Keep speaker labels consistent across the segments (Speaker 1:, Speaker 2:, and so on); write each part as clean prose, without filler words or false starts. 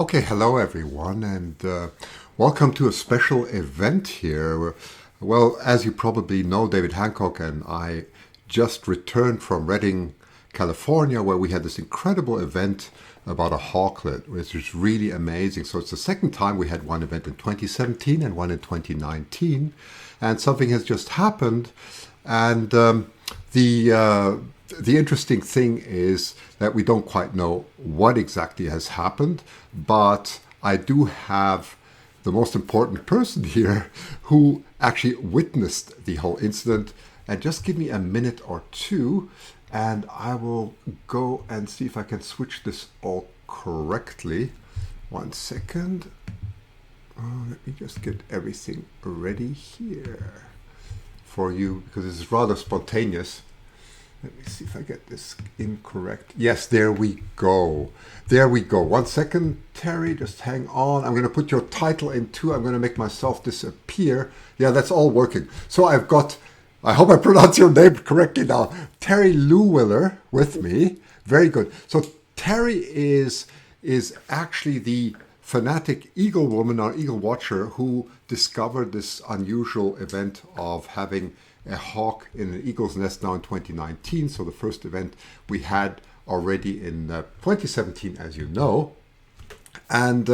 Speaker 1: Okay, hello everyone, and welcome to a special event here. Well, as you probably know, David Hancock and I just returned from Redding, California, where we had this incredible event about a hawklet, which is really amazing. So it's the second time. We had one event in 2017 and one in 2019, and something has just happened, and the uh, the interesting thing is that we don't quite know what exactly has happened, but I do have the most important person here who actually witnessed the whole incident. And just give me a minute or two, and I will go and see if I can switch this all correctly. One second. Let me just get everything ready here for you because this is rather spontaneous. Let me see if I get this incorrect. Yes, there we go. There we go. 1 second, Terry, just hang on. I'm going to put your title in too. I'm going to make myself disappear. Yeah, that's all working. So I've got, I hope I pronounce your name correctly now, Terri Lhuillier with me. Very good. So Terry is actually the fanatic eagle woman or eagle watcher who discovered this unusual event of having a hawk in an eagle's nest now in 2019. So the first event we had already in 2017, as you know. And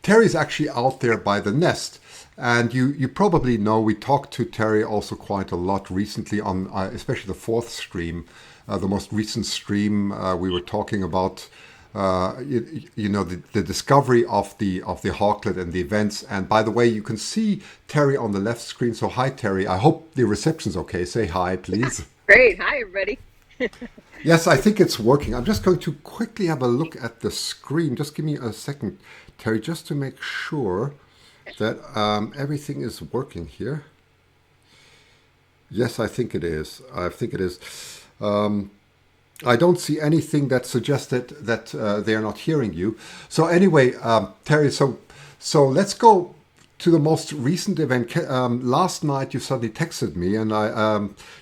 Speaker 1: Terry's actually out there by the nest. And you probably know we talked to Terry also quite a lot recently on especially the fourth stream, the most recent stream. We were talking about the discovery of the Hawklet and the events. And by the way, you can see Terry on the left screen. So hi, Terry. I hope the reception's okay. Say hi, please.
Speaker 2: Great. Hi, everybody.
Speaker 1: Yes, I think it's working. I'm just going to quickly have a look at the screen. Just give me a second, Terry, just to make sure that everything is working here. Yes, I think it is. I think it is. I don't see anything that suggested that they are not hearing you. So anyway, Terry, so let's go to the most recent event. Last night you suddenly texted me, and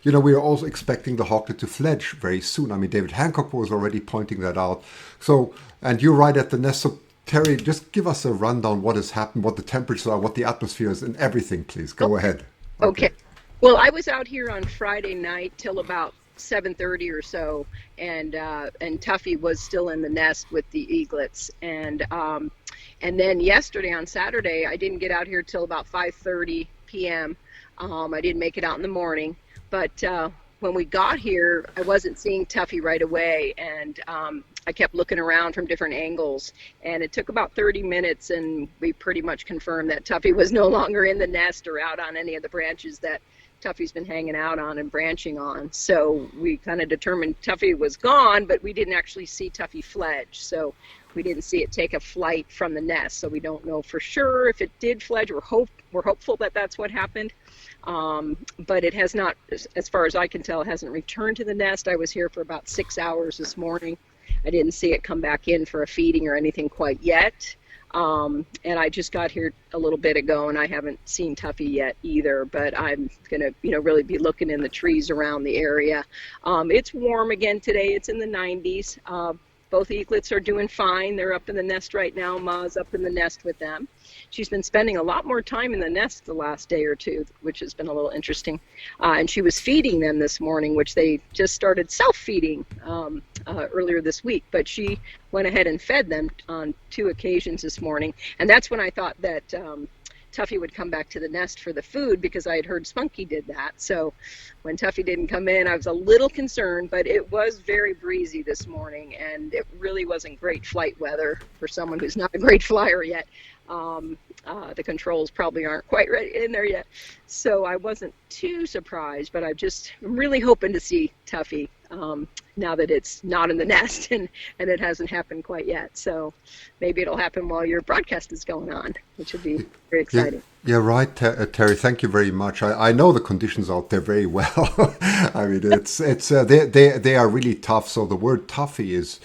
Speaker 1: we were also expecting the Hawklet to fledge very soon. I mean, David Hancock was already pointing that out. So, and you're right at the nest. So, Terry, just give us a rundown what has happened, what the temperatures are, what the atmosphere is, and everything, please. Go ahead.
Speaker 2: Okay.
Speaker 1: Okay.
Speaker 2: Well, I was out here on Friday night till about 7:30 or so, and Tuffy was still in the nest with the eaglets, and then yesterday on Saturday I didn't get out here till about 5:30 p.m. I didn't make it out in the morning, but when we got here, I wasn't seeing Tuffy right away, and I kept looking around from different angles, and it took about 30 minutes, and we pretty much confirmed that Tuffy was no longer in the nest or out on any of the branches that Tuffy's been hanging out on and branching on. So we kind of determined Tuffy was gone, but we didn't actually see Tuffy fledge. So we didn't see it take a flight from the nest. So we don't know for sure if it did fledge. We're hopeful that that's what happened. But it has not, as far as I can tell, it hasn't returned to the nest. I was here for about 6 hours this morning. I didn't see it come back in for a feeding or anything quite yet. And I just got here a little bit ago, and I haven't seen Tuffy yet either, but I'm going to, really be looking in the trees around the area. It's warm again today. It's in the 90s. Both eaglets are doing fine. They're up in the nest right now. Ma's up in the nest with them. She's been spending a lot more time in the nest the last day or two, which has been a little interesting. And she was feeding them this morning, which they just started self-feeding earlier this week. But she went ahead and fed them on 2 occasions this morning. And that's when I thought that Tuffy would come back to the nest for the food, because I had heard Spunky did that. So when Tuffy didn't come in, I was a little concerned, but it was very breezy this morning, and it really wasn't great flight weather for someone who's not a great flyer yet. The controls probably aren't quite ready in there yet. So I wasn't too surprised, but I'm really hoping to see Tuffy now that it's not in the nest and it hasn't happened quite yet. So maybe it'll happen while your broadcast is going on, which would be very
Speaker 1: Yeah,
Speaker 2: exciting.
Speaker 1: yeah, right, Terry. Thank you very much. I know the conditions out there very well. I mean, it's they are really tough. So the word "toughy" is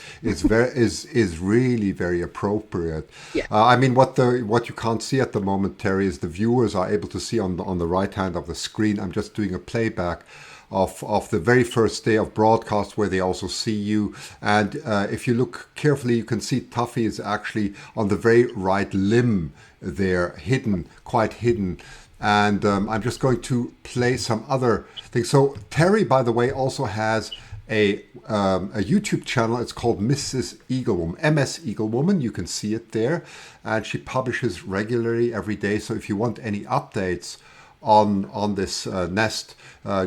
Speaker 1: really very appropriate.
Speaker 2: Yeah.
Speaker 1: I mean, what you can't see at the moment, Terry, is the viewers are able to see on the right hand of the screen. I'm just doing a playback of the very first day of broadcast where they also see you. And if you look carefully, you can see Tuffy is actually on the very right limb there, hidden, quite hidden. And I'm just going to play some other things. So Terry, by the way, also has a YouTube channel. It's called Mrs. Eaglewoman, MS Eaglewoman. You can see it there. And she publishes regularly every day. So if you want any updates on this nest,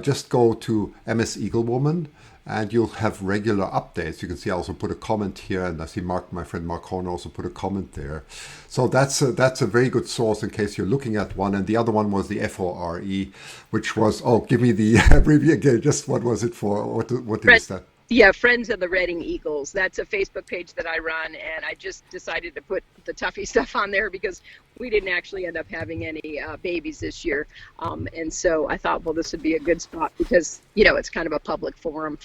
Speaker 1: just go to MS Eaglewoman and you'll have regular updates. You can see I also put a comment here, and I see Mark, my friend Mark Horner, also put a comment there. So that's a very good source in case you're looking at one. And the other one was the FORE, which was, give me the abbreviation again. Just what was it for? What did it stand?
Speaker 2: Yeah, Friends of the Redding Eagles. That's a Facebook page that I run, and I just decided to put the Tuffy stuff on there because we didn't actually end up having any babies this year. And so I thought, well, this would be a good spot because, it's kind of a public forum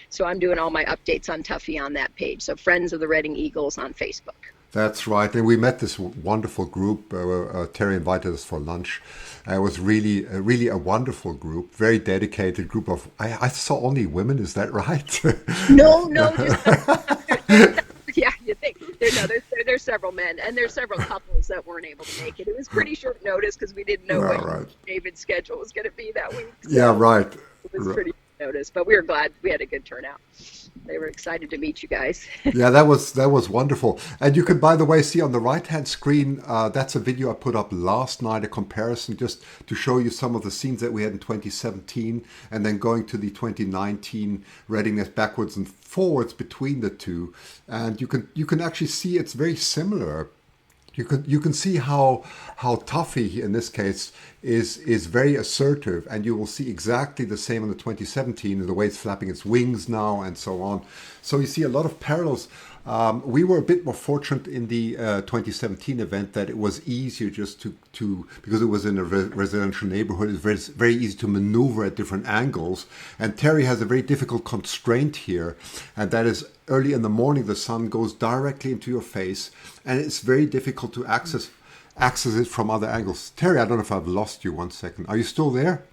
Speaker 2: so I'm doing all my updates on Tuffy on that page. So Friends of the Redding Eagles on Facebook.
Speaker 1: That's right. And we met this wonderful group. Terry invited us for lunch. It was really a wonderful group, very dedicated group of, I saw only women, is that right?
Speaker 2: No, yeah, you think. There's several men, and there's several couples that weren't able to make it. It was pretty short notice because we didn't know what David's schedule was going to be that week. So
Speaker 1: yeah, right.
Speaker 2: It was pretty short notice, but we were glad we had a good turnout. They were excited to meet you guys.
Speaker 1: Yeah, that was wonderful. And you can, by the way, see on the right-hand screen, that's a video I put up last night, a comparison just to show you some of the scenes that we had in 2017 and then going to the 2019 Readiness backwards and forwards between the two. And you can actually see it's very similar. You can see how Tuffy in this case is very assertive, and you will see exactly the same in the 2017, the way it's flapping its wings now and so on. So you see a lot of parallels. We were a bit more fortunate in the 2017 event that it was easier just to because it was in a residential neighborhood. It's very, very easy to maneuver at different angles. And Terry has a very difficult constraint here, and that is early in the morning the sun goes directly into your face, and it's very difficult to access it from other angles. Terry, I don't know if I've lost you 1 second. Are you still there?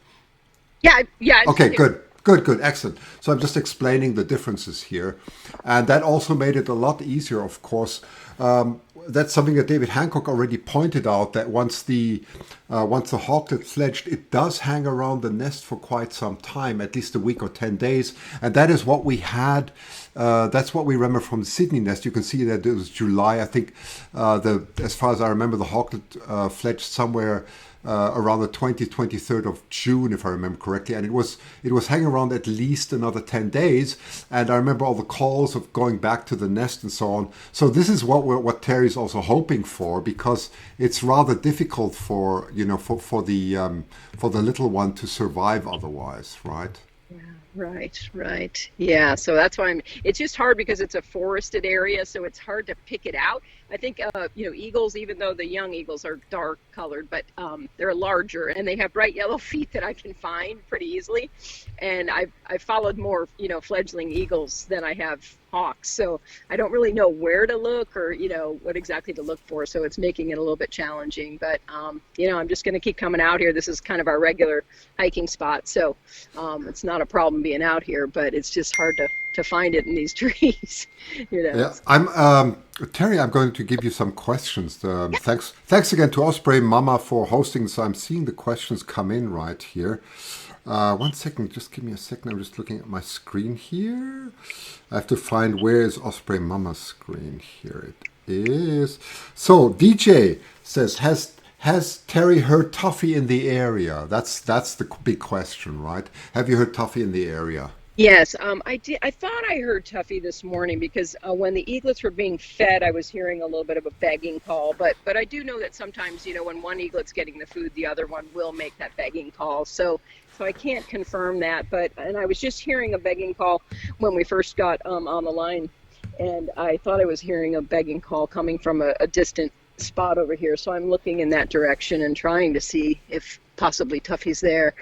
Speaker 2: Yeah.
Speaker 1: Okay, good. Good, excellent. So I'm just explaining the differences here. And that also made it a lot easier, of course. That's something that David Hancock already pointed out, that once the hawklet fledged, it does hang around the nest for quite some time, at least a week or 10 days. And that is what we had. That's what we remember from the Sydney nest. You can see that it was July. I think, as far as I remember, the hawklet fledged somewhere around the 20th, 23rd of June, if I remember correctly. And it was hanging around at least another 10 days. And I remember all the calls of going back to the nest and so on. So this is what Terry's also hoping for, because it's rather difficult for the little one to survive otherwise, right?
Speaker 2: Right. Yeah, so that's why it's just hard because it's a forested area, so it's hard to pick it out. I think, eagles, even though the young eagles are dark colored, but they're larger and they have bright yellow feet that I can find pretty easily. And I've followed more, fledgling eagles than I have hawks. So I don't really know where to look or, what exactly to look for. So it's making it a little bit challenging. But, I'm just going to keep coming out here. This is kind of our regular hiking spot. So it's not a problem being out here, but it's just hard to find it in these trees.
Speaker 1: Yeah, Terry, I'm going to give you some questions. Thanks again to Osprey Mama for hosting. So I'm seeing the questions come in right here. 1 second, just give me a second. I'm just looking at my screen here. I have to find where is Osprey Mama's screen. Here it is. So DJ says, has Terry heard Tuffy in the area? That's the big question, right? Have you heard Tuffy in the area?
Speaker 2: Yes, I did. I thought I heard Tuffy this morning because when the eaglets were being fed, I was hearing a little bit of a begging call. But I do know that sometimes, when one eaglet's getting the food, the other one will make that begging call. So I can't confirm that. And I was just hearing a begging call when we first got on the line, and I thought I was hearing a begging call coming from a distant spot over here. So I'm looking in that direction and trying to see if possibly Tuffy's there.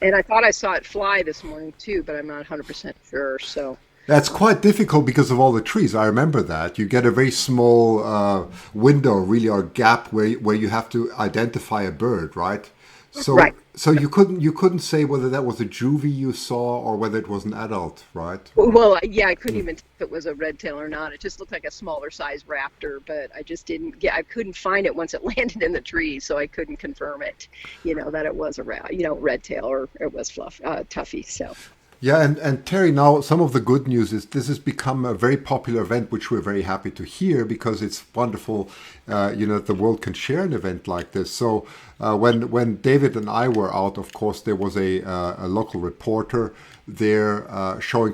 Speaker 2: And I thought I saw it fly this morning too, but I'm not 100% sure. So
Speaker 1: That's quite difficult because of all the trees. I remember that. You get a very small window, really, or gap where you have to identify a bird, right? So
Speaker 2: Right.
Speaker 1: so you couldn't say whether that was a juvie you saw or whether it was an adult, right?
Speaker 2: Well, yeah, I couldn't even tell if it was a red tail or not. It just looked like a smaller size raptor, but I just didn't get, I couldn't find it once it landed in the tree, so I couldn't confirm it, that it was a red tail or it was Tuffy. So,
Speaker 1: Yeah, and Terry, now some of the good news is this has become a very popular event, which we're very happy to hear because it's wonderful, that the world can share an event like this. So when David and I were out, of course, there was a local reporter there showing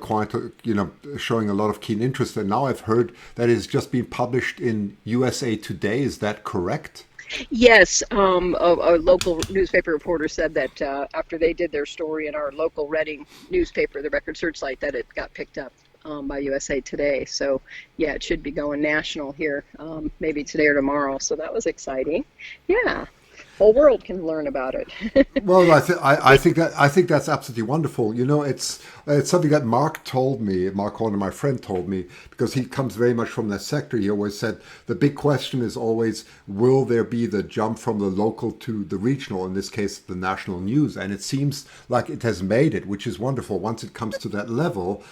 Speaker 1: showing a lot of keen interest. And now I've heard that it's just been published in USA Today. Is that correct?
Speaker 2: yes, a local newspaper reporter said that after they did their story in our local Reading newspaper, the Record Searchlight, that it got picked up by USA Today. So, yeah, it should be going national here, maybe today or tomorrow. So that was exciting. Yeah, whole world can learn about it.
Speaker 1: Well, I think that's absolutely wonderful. It's something that Mark told me. Mark Horner, my friend, told me because he comes very much from that sector. He always said the big question is always, will there be the jump from the local to the regional? In this case, the national news, and it seems like it has made it, which is wonderful. Once it comes to that level,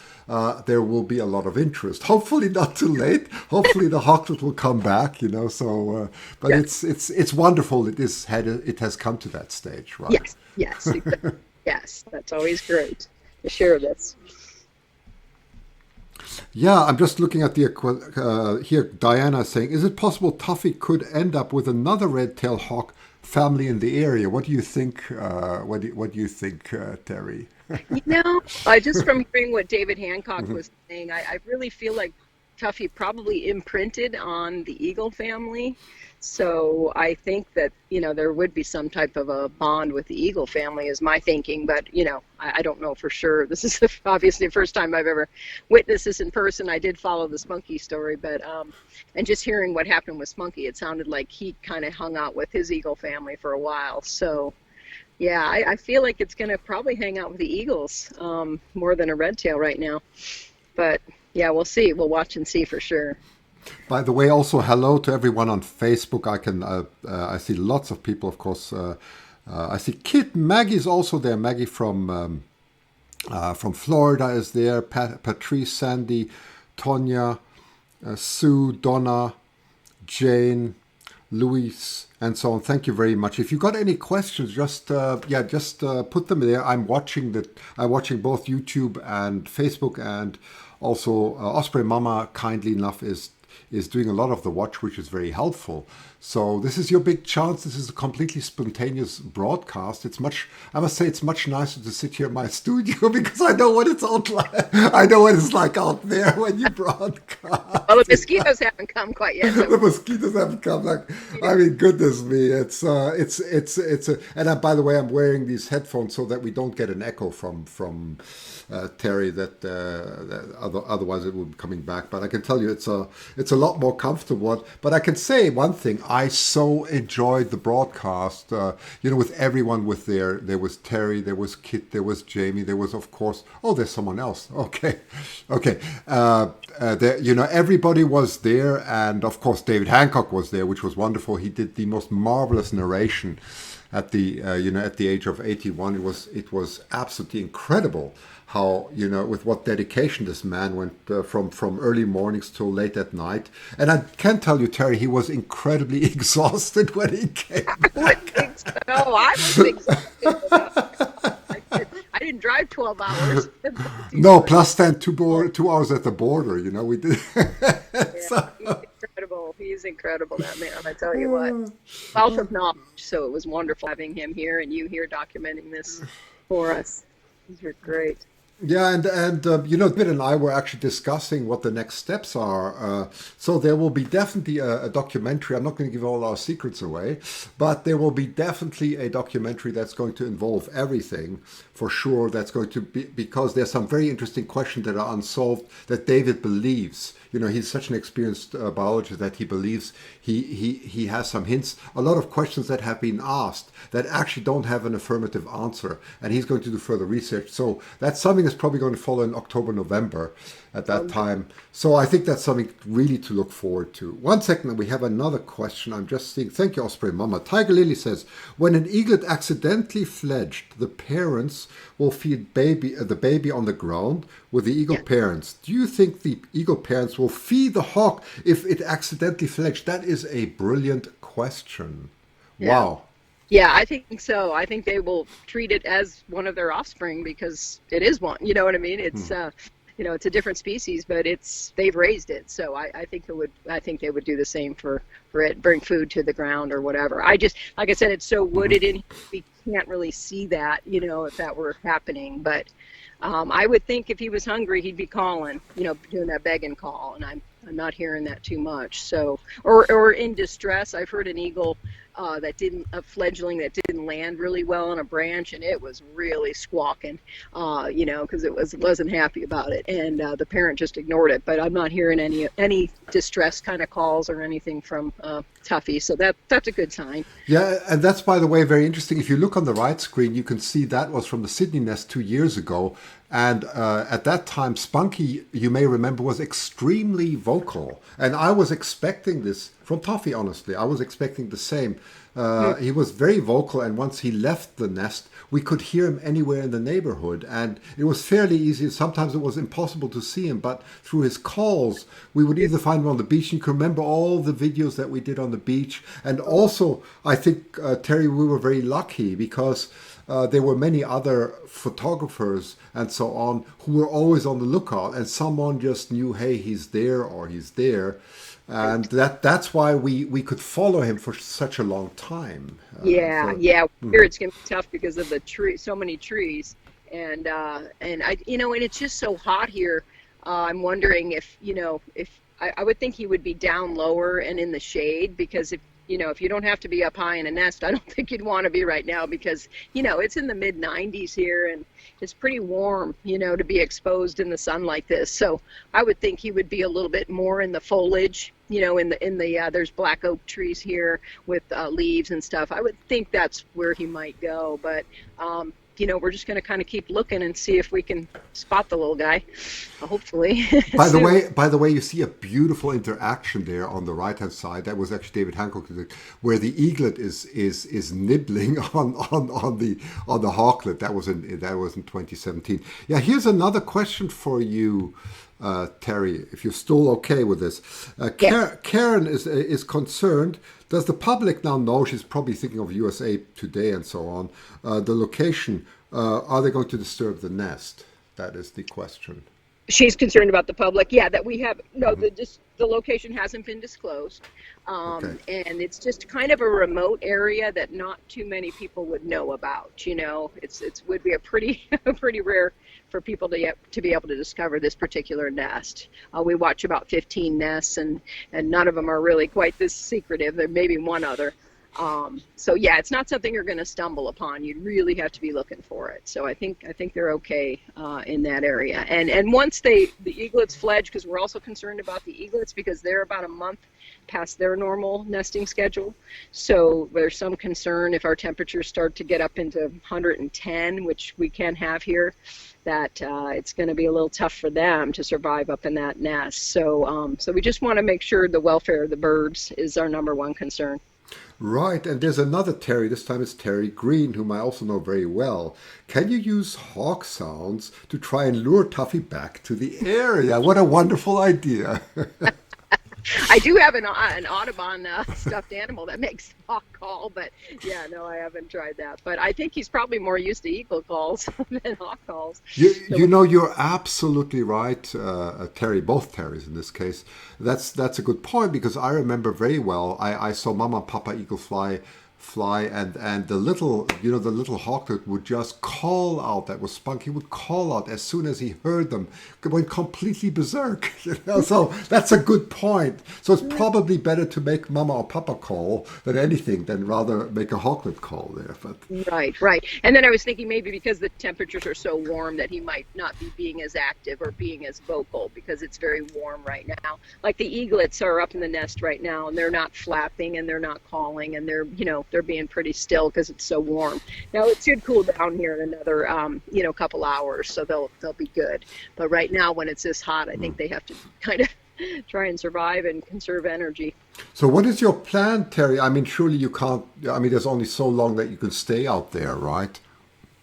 Speaker 1: there will be a lot of interest. Hopefully, not too late. Hopefully, the Hawklet will come back. So, but
Speaker 2: Yeah.
Speaker 1: it's wonderful. It has come to that stage, right?
Speaker 2: Yes, yes, exactly. Yes, that's always great to share this.
Speaker 1: Yeah, I'm just looking at the here. Diana is saying, is it possible Tuffy could end up with another red-tailed hawk family in the area? What do you think? What do you think, Terry?
Speaker 2: I just from hearing what David Hancock was saying, I really feel like Tuffy probably imprinted on the eagle family. So I think that, there would be some type of a bond with the eagle family is my thinking, but, I don't know for sure. This is obviously the first time I've ever witnessed this in person. I did follow the Spunky story, but, and just hearing what happened with Spunky, it sounded like he kind of hung out with his eagle family for a while. So, yeah, I feel like it's going to probably hang out with the eagles more than a red tail right now. But, yeah, we'll see. We'll watch and see for sure.
Speaker 1: By the way, also hello to everyone on Facebook. I see lots of people, of course. I see Kit Maggie's also there. Maggie from Florida is there. Patrice, Sandy, Tonya, Sue, Donna, Jane, Luis, and so on. Thank you very much. If you got any questions, just put them there. I'm watching both YouTube and Facebook, and also Osprey Mama kindly enough is doing a lot of the watch, which is very helpful. So this is your big chance. This is a completely spontaneous broadcast. I must say, it's much nicer to sit here in my studio because I know what it's out like. I know what it's like out there when you broadcast.
Speaker 2: Well, the mosquitoes haven't come quite yet. So.
Speaker 1: The mosquitoes haven't come. I mean, goodness me, and by the way, I'm wearing these headphones so that we don't get an echo from Terry. Otherwise it would be coming back. But I can tell you, it's a lot more comfortable. But I can say one thing: I so enjoyed the broadcast. With everyone there was Terry, there was Kit, there was Jamie, there was, of course, there's someone else. Okay. Everybody was there, and of course David Hancock was there, which was wonderful. He did the most marvelous narration at the age of 81. It was absolutely incredible how, with what dedication this man went from early mornings till late at night. And I can tell you, Terry, he was incredibly exhausted when he came back.
Speaker 2: I was exhausted. I didn't drive 12 hours.
Speaker 1: No, plus 10, 2 hours at the border, we did.
Speaker 2: Yeah, he's incredible. He's incredible, that man. I tell you what. Wealth of knowledge. So it was wonderful having him here and you here documenting this for us. These were great.
Speaker 1: Yeah, and David and I were actually discussing what the next steps are. So there will be definitely a documentary. I'm not going to give all our secrets away, but there will be definitely a documentary that's going to involve everything, for sure. That's going to be, because there's some very interesting questions that are unsolved that David believes. He's such an experienced biologist that he believes he has some hints, a lot of questions that have been asked that actually don't have an affirmative answer, and he's going to do further research. So that's something is probably going to follow in October, November at that
Speaker 2: Um,
Speaker 1: time. So I think that's something really to look forward to. One second, we have another question. I'm just seeing. Thank you, Osprey Mama. Tiger Lily says, when an eaglet accidentally fledged, the parents will feed the baby on the ground with the eagle
Speaker 2: yeah,
Speaker 1: parents. Do you think the eagle parents will feed the hawk if it accidentally fledged? That is a brilliant question.
Speaker 2: yeah.
Speaker 1: Wow.
Speaker 2: Yeah, I think so. I think they will treat it as one of their offspring because it is one. You know what I mean?
Speaker 1: Hmm.
Speaker 2: It's a different species, but they've raised it. So I think I think they would do the same for it, bring food to the ground or whatever. Like I said, it's so
Speaker 1: Hmm.
Speaker 2: wooded in here, we can't really see that, if that were happening. But I would think if he was hungry, he'd be calling, doing that begging call, and I'm not hearing that too much. So, or in distress, I've heard an eagle a fledgling that didn't land really well on a branch, and it was really squawking, because wasn't happy about it, and the parent just ignored it. But I'm not hearing any distress kind of calls or anything from Tuffy, so that's a good sign.
Speaker 1: Yeah, and that's, by the way, very interesting. If you look on the right screen, you can see that was from the Sydney nest 2 years ago. And at that time, Spunky, you may remember, was extremely vocal. And I was expecting this from Toffee, honestly. I was expecting the same. He was very vocal, and once he left the nest, we could hear him anywhere in the neighborhood. And it was fairly easy. Sometimes it was impossible to see him, but through his calls, we would either find him on the beach. You can remember all the videos that we did on the beach. And also, I think, Terry, we were very lucky because there were many other photographers and so on who were always on the lookout, and someone just knew, hey, he's there or he's there. And that's why we could follow him for such a long time.
Speaker 2: Yeah,
Speaker 1: So,
Speaker 2: yeah. Here
Speaker 1: mhm.
Speaker 2: it's gonna be tough because of the so many trees, and and it's just so hot here. I'm wondering if I would think he would be down lower and in the shade because if you don't have to be up high in a nest, I don't think you'd want to be right now because it's in the mid 90s here and it's pretty warm, to be exposed in the sun like this. So I would think he would be a little bit more in the foliage, in the there's black oak trees here with leaves and stuff. I would think that's where he might go, but we're just going to kind of keep looking and see if we can spot the little guy, hopefully soon.
Speaker 1: By the way, you see a beautiful interaction there on the right hand side. That was actually David Hancock, where the eaglet is nibbling on the hawklet. That was in 2017. Yeah, here's another question for you, Terry. If you're still okay with this,
Speaker 2: Yes.
Speaker 1: Karen is concerned. Does the public now know? She's probably thinking of USA Today and so on. The location. Are they going to disturb the nest? That is the question.
Speaker 2: She's concerned about the public. Yeah, that we have no.
Speaker 1: Hmm.
Speaker 2: The location hasn't been disclosed,
Speaker 1: Okay.
Speaker 2: and it's just kind of a remote area that not too many people would know about. It's would be a pretty pretty rare for people to be able to discover this particular nest. We watch about 15 nests, and none of them are really quite this secretive. There may be one other. So yeah, it's not something you're going to stumble upon. You'd really have to be looking for it. So I think they're okay in that area. And once the eaglets fledge, because we're also concerned about the eaglets because they're about a month past their normal nesting schedule. So there's some concern if our temperatures start to get up into 110, which we can have here, that it's going to be a little tough for them to survive up in that nest. So we just want to make sure the welfare of the birds is our number one concern.
Speaker 1: Right, and there's another Terry. This time it's Terry Green, whom I also know very well. Can you use hawk sounds to try and lure Tuffy back to the area? What a wonderful idea!
Speaker 2: I do have an Audubon stuffed animal that makes hawk call, but yeah, no, I haven't tried that. But I think he's probably more used to eagle calls than hawk calls.
Speaker 1: You
Speaker 2: So
Speaker 1: know, you're absolutely right, Terry, both Terrys in this case. That's a good point because I remember very well, I saw Mama and Papa Eagle fly and the little hawklet would just call out. That was Spunky, would call out as soon as he heard them. Went completely berserk. So that's a good point. So it's probably better to make Mama or Papa call than rather make a hawklet call there. But
Speaker 2: right, right. And then I was thinking maybe because the temperatures are so warm that he might not be being as active or being as vocal because it's very warm right now. Like the eaglets are up in the nest right now and they're not flapping and they're not calling and they're They're being pretty still because it's so warm. Now it should cool down here in another, couple hours, so they'll be good. But right now, when it's this hot, I think they have to kind of try and survive and conserve energy.
Speaker 1: So what is your plan, Terry? I mean, surely you can't. I mean, there's only so long that you can stay out there, right?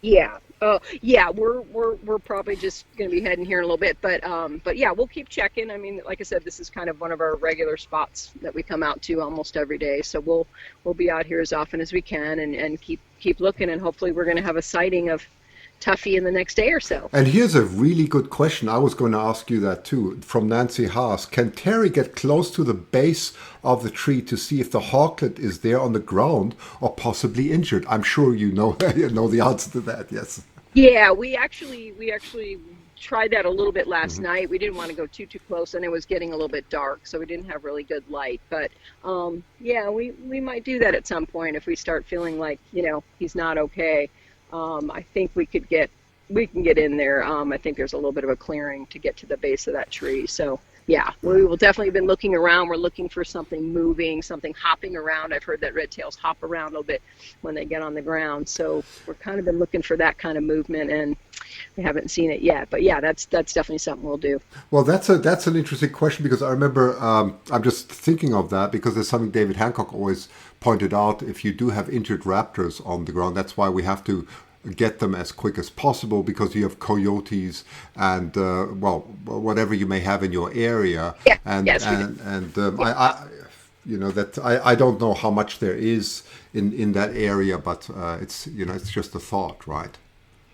Speaker 2: Yeah. Oh, yeah. We're probably just going to be heading here in a little bit, but yeah, we'll keep checking. I mean, like I said, this is kind of one of our regular spots that we come out to almost every day. So we'll be out here as often as we can and keep looking, and hopefully we're going to have a sighting of Tuffy in the next day or so.
Speaker 1: And here's a really good question. I was going to ask you that too, from Nancy Haas. Can Terry get close to the base of the tree to see if the hawklet is there on the ground or possibly injured? I'm sure you know you know the answer to that. Yes.
Speaker 2: Yeah, we actually tried that a little bit last night. We didn't want to go too close, and it was getting a little bit dark, so we didn't have really good light. But yeah, we might do that at some point if we start feeling like he's not okay. I think we can get in there. I think there's a little bit of a clearing to get to the base of that tree. So yeah, we will definitely been looking around. We're looking for something moving, something hopping around. I've heard that red tails hop around a little bit when they get on the ground. So we're kind of been looking for that kind of movement, and we haven't seen it yet. But yeah, that's definitely something we'll do.
Speaker 1: Well, that's an interesting question because I remember I'm just thinking of that because there's something David Hancock always pointed out. If you do have injured raptors on the ground, that's why we have to get them as quick as possible because you have coyotes and whatever you may have in your area.
Speaker 2: Yeah.
Speaker 1: And
Speaker 2: Yes, we do.
Speaker 1: I don't know how much there is in that area, but it's it's just a thought, right?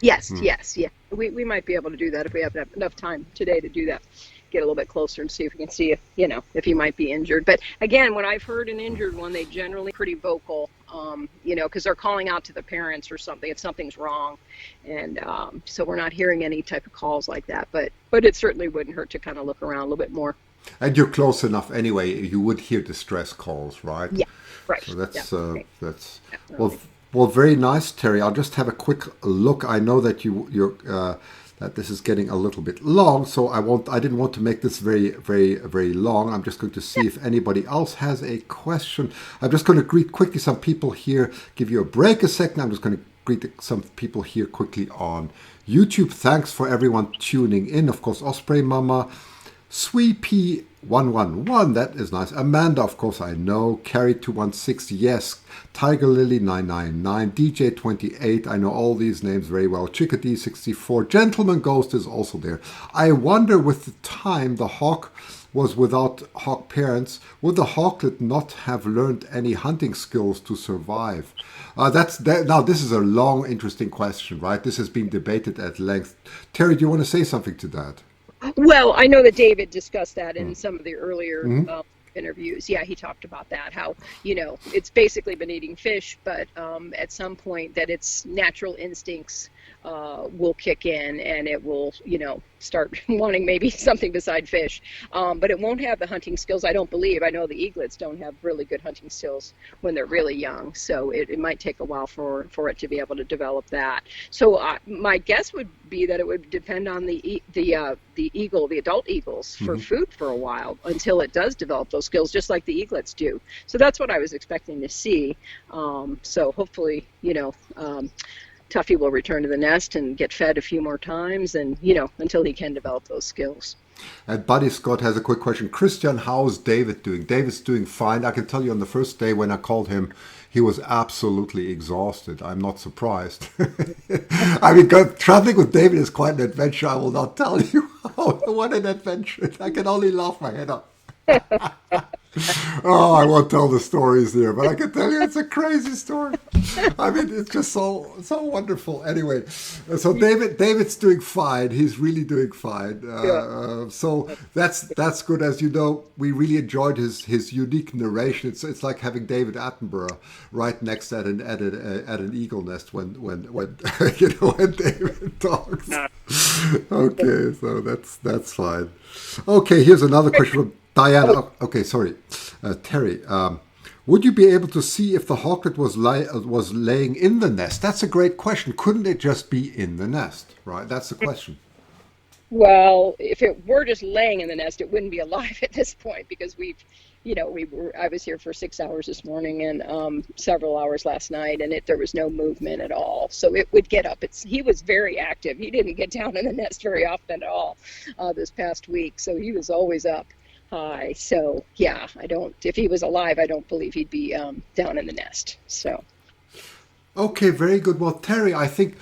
Speaker 2: Yes, yes, yeah. We might be able to do that if we have enough time today to do that. Get a little bit closer and see if we can see if he might be injured. But again, when I've heard an injured one, they generally pretty vocal, because they're calling out to the parents or something if something's wrong, and so we're not hearing any type of calls like that. But it certainly wouldn't hurt to kind of look around a little bit more.
Speaker 1: And you're close enough anyway. You would hear distress calls, right?
Speaker 2: Yeah, right.
Speaker 1: So that's
Speaker 2: Yeah, right.
Speaker 1: well, very nice, Terry. I'll just have a quick look. I know that you're that this is getting a little bit long, so I didn't want to make this very, very, very long. I'm just going to see if anybody else has a question. I'm just going to greet quickly some people here. Give you a break a second. I'm just going to greet some people here quickly on YouTube. Thanks for everyone tuning in. Of course, Osprey Mama. Sweepy111, that is nice. Amanda, of course, I know. Carrie216, yes. Tiger Lily 999, DJ28, I know all these names very well. Chickadee64, Gentleman Ghost is also there. I wonder with the time the hawk was without hawk parents, would the hawklet not have learned any hunting skills to survive? Now, this is a long, interesting question, right? This has been debated at length. Terry, do you want to say something to that?
Speaker 2: Well, I know that David discussed that in some of the earlier interviews. Yeah, he talked about that, how, it's basically been eating fish, but at some point that its natural instincts will kick in and it will, start wanting maybe something beside fish. But it won't have the hunting skills, I don't believe. I know the eaglets don't have really good hunting skills when they're really young, so it might take a while for it to be able to develop that. So my guess would be that it would depend on the adult eagles for food for a while until it does develop those skills, just like the eaglets do. So that's what I was expecting to see. So hopefully, Tuffy will return to the nest and get fed a few more times and, until he can develop those skills.
Speaker 1: And Buddy Scott has a quick question. Christian, how's David doing? David's doing fine. I can tell you on the first day when I called him, he was absolutely exhausted. I'm not surprised. I mean, traveling with David is quite an adventure. I will not tell you. What an adventure. I can only laugh my head off. Oh, I won't tell the stories here, but I can tell you it's a crazy story. I mean, it's just so wonderful. Anyway, so David's doing fine. He's really doing fine. So that's good. As you know, we really enjoyed his unique narration. It's like having David Attenborough right next at an eagle nest when when David talks. Okay, so that's fine. Okay, here's another question from Diana. Okay, sorry. Terry, would you be able to see if the hawklet was laying in the nest? That's a great question. Couldn't it just be in the nest? Right, that's the question.
Speaker 2: Well, if it were just laying in the nest, it wouldn't be alive at this point because we've I was here for 6 hours this morning and several hours last night, and there was no movement at all. So it would get up. He was very active. He didn't get down in the nest very often at all this past week. So he was always up high. So yeah, if he was alive, I don't believe he'd be down in the nest. So.
Speaker 1: Okay, very good. Well, Terry, I think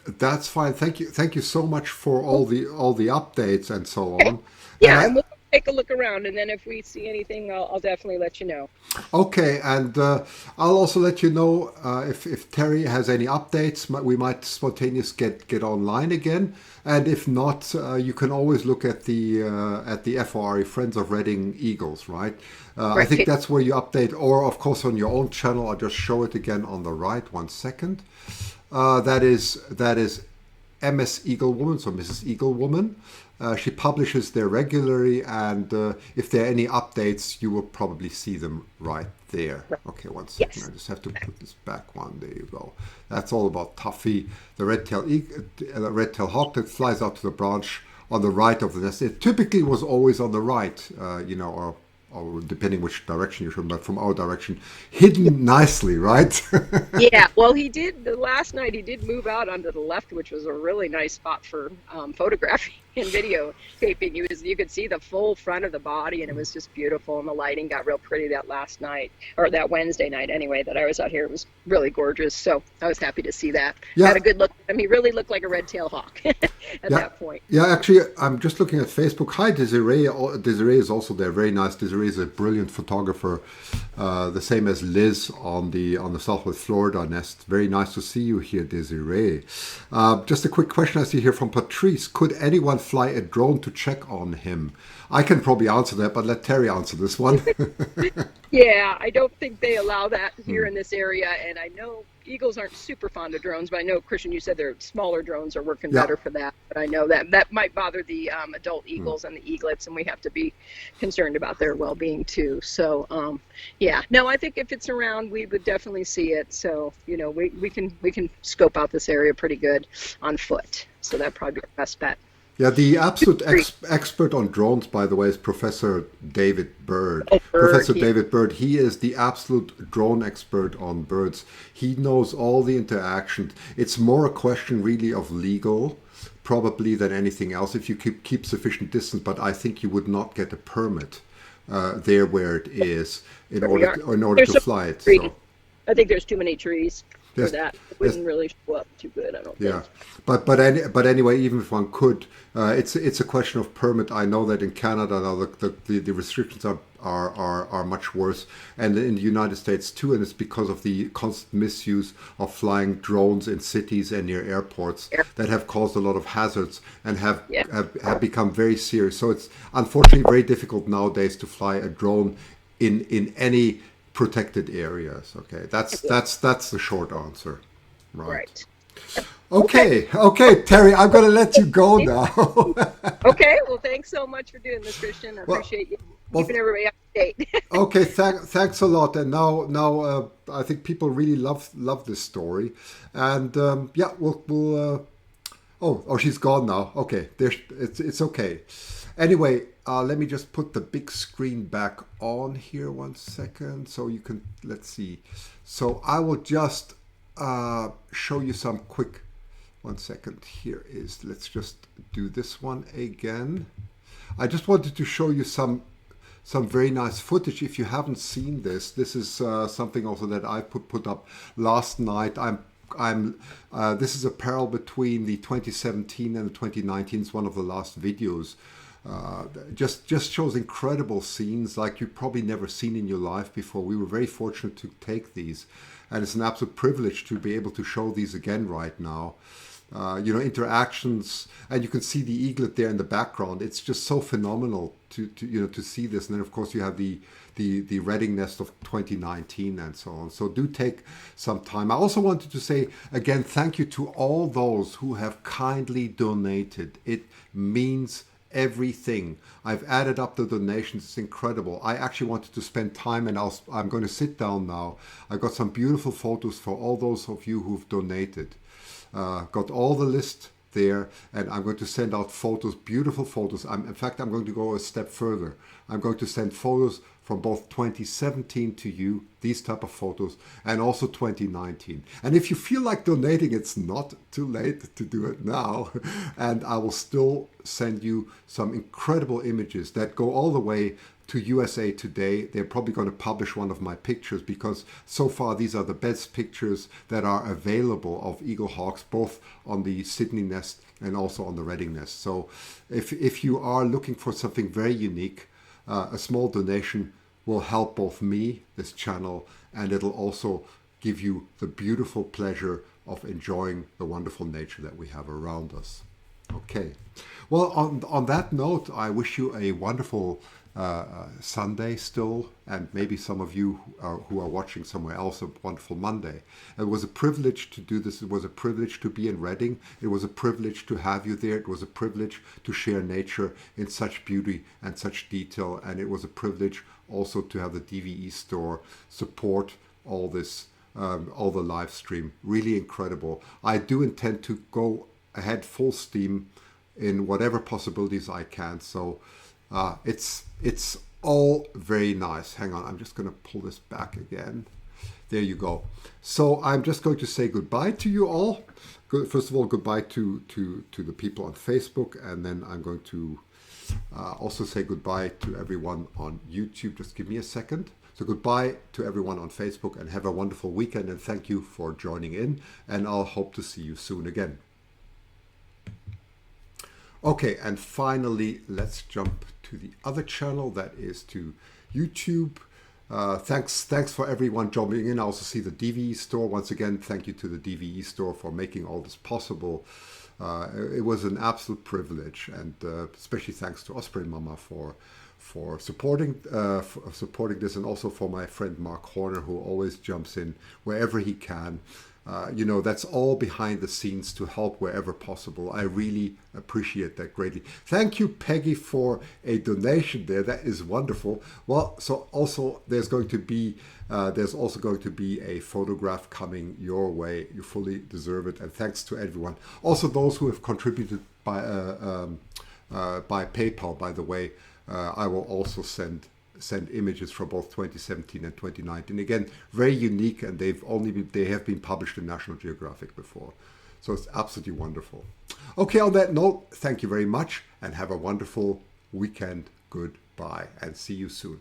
Speaker 1: that's fine. Thank you so much for all the updates and so
Speaker 2: Okay.
Speaker 1: on. And
Speaker 2: Yeah,
Speaker 1: I
Speaker 2: and we'll take a look around, and then if we see anything, I'll definitely let you know.
Speaker 1: Okay, and I'll also let you know if Terry has any updates. We might spontaneously get online again, and if not, you can always look at the FORE Friends of Reading Eagles, right? I think
Speaker 2: Right.
Speaker 1: that's where you update, or of course on your own channel. I'll just show it again on the right. 1 second. That is MS Eagle Woman, so Mrs. Eagle Woman. She publishes there regularly, and if there are any updates, you will probably see them right there.
Speaker 2: Right.
Speaker 1: Okay, 1 second.
Speaker 2: Yes.
Speaker 1: I just have to put this back one. There you go. That's all about Tuffy, the red-tailed hawk that flies out to the branch on the right of the nest. It typically was always on the right, or depending which direction you're from, but from our direction, hidden nicely, right?
Speaker 2: Yeah, well, he did the last night. He did move out onto the left, which was a really nice spot for photographing and videotaping. You could see the full front of the body, and it was just beautiful. And the lighting got real pretty that last night, or that Wednesday night, anyway. That I was out here, it was really gorgeous. So I was happy to see that.
Speaker 1: Yeah.
Speaker 2: Had a good look at him. He really looked like a red-tailed hawk at
Speaker 1: Yeah,
Speaker 2: that point.
Speaker 1: yeah. Actually, I'm just looking at Facebook. Hi, Desiree. Desiree is also there. Very nice. Desiree is a brilliant photographer, the same as Liz on the Southwest Florida nest. Very nice to see you here, Desiree. Just a quick question I see here from Patrice. Could anyone fly a drone to check on him? I can probably answer that, but let Terry answer this one.
Speaker 2: Yeah, I don't think they allow that here in this area, and I know eagles aren't super fond of drones, but I know, Christian, you said their smaller drones are working
Speaker 1: Yeah.
Speaker 2: better for that, but I know that might bother the adult eagles and the eaglets, and we have to be concerned about their well-being too. So, yeah, no, I think if it's around, we would definitely see it. So, we can scope out this area pretty good on foot. So that'd probably be our best bet.
Speaker 1: Yeah, the absolute expert on drones, by the way, is Professor David Bird.
Speaker 2: Oh,
Speaker 1: Professor
Speaker 2: bird, yeah.
Speaker 1: David Bird, he is the absolute drone expert on birds. He knows all the interactions. It's more a question really of legal, probably, than anything else, if you keep sufficient distance, but I think you would not get a permit there where it is in
Speaker 2: Where we
Speaker 1: order
Speaker 2: are.
Speaker 1: in order
Speaker 2: There's
Speaker 1: to
Speaker 2: some
Speaker 1: fly it.
Speaker 2: trees.
Speaker 1: So.
Speaker 2: I think there's too many trees for
Speaker 1: Yes,
Speaker 2: that. It
Speaker 1: yes.
Speaker 2: wouldn't really show up too good, I don't
Speaker 1: Yeah,
Speaker 2: think.
Speaker 1: but anyway, even if one could, it's a question of permit. I know that in Canada now the restrictions are much worse, and in the United States too, and it's because of the constant misuse of flying drones in cities and near airports
Speaker 2: Yeah.
Speaker 1: that have caused a lot of hazards and
Speaker 2: Yeah.
Speaker 1: have become very serious. So it's unfortunately very difficult nowadays to fly a drone in any protected areas. Okay, that's the short answer. Right.
Speaker 2: Right.
Speaker 1: Okay, Terry, I'm going to let you go now.
Speaker 2: Okay, well, thanks so much for doing this, Christian. I
Speaker 1: Well,
Speaker 2: appreciate you
Speaker 1: well,
Speaker 2: keeping everybody up to date.
Speaker 1: okay, thanks a lot. And now, I think people really love this story. And yeah, we'll oh, she's gone now. Okay, it's okay. Anyway, let me just put the big screen back on here 1 second, so you can let's see. So I will just show you some quick. 1 second. Here is. Let's just do this one again. I just wanted to show you some very nice footage. If you haven't seen this, this is something also that I put up last night. This is a parallel between the 2017 and the 2019. It's one of the last videos. Just shows incredible scenes like you've probably never seen in your life before. We were very fortunate to take these, and it's an absolute privilege to be able to show these again right now. Interactions, and you can see the eaglet there in the background. It's just so phenomenal to see this. And then of course you have the Reading nest of 2019 and so on. So do take some time. I also wanted to say again thank you to all those who have kindly donated. It means everything. I've added up the donations. It's incredible. I actually wanted to spend time, and I'm going to sit down now. I've got some beautiful photos for all those of you who've donated. Got all the list there, and I'm going to send out photos, beautiful photos. In fact, I'm going to go a step further. I'm going to send photos from both 2017 to you, these type of photos, and also 2019. And if you feel like donating, it's not too late to do it now. And I will still send you some incredible images that go all the way to USA Today. They're probably going to publish one of my pictures, because so far these are the best pictures that are available of eagle hawks, both on the Sydney nest and also on the Reading nest. So if you are looking for something very unique, a small donation will help both me, this channel, and it'll also give you the beautiful pleasure of enjoying the wonderful nature that we have around us. Okay. Well, on that note, I wish you a wonderful Sunday still, and maybe some of you who are watching somewhere else, a wonderful Monday. It was a privilege to do this. It was a privilege to be in Reading. It was a privilege to have you there. It was a privilege to share nature in such beauty and such detail. And it was a privilege also to have the DVE store support all this, all the live stream. Really incredible. I do intend to go ahead full steam in whatever possibilities I can. So it's all very nice. Hang on, I'm just going to pull this back again. There you go. So I'm just going to say goodbye to you all. First of all, goodbye to the people on Facebook, and then I'm going to also say goodbye to everyone on YouTube. Just give me a second. So goodbye to everyone on Facebook, and have a wonderful weekend, and thank you for joining in, and I'll hope to see you soon again. Okay, and finally, let's jump to the other channel, that is to YouTube. Thanks for everyone jumping in. I also see the DVE store. Once again, thank you to the DVE store for making all this possible. It was an absolute privilege, and especially thanks to Osprey Mama for supporting this, and also for my friend Mark Horner, who always jumps in wherever he can. That's all behind the scenes to help wherever possible. I really appreciate that greatly. Thank you, Peggy, for a donation there. That is wonderful. Well, so also there's also going to be a photograph coming your way. You fully deserve it. And thanks to everyone. Also those who have contributed by PayPal, by the way. I will also send images from both 2017 and 2019. Again, very unique, and they have been published in National Geographic before. So it's absolutely wonderful. Okay, on that note, thank you very much, and have a wonderful weekend. Goodbye, and see you soon.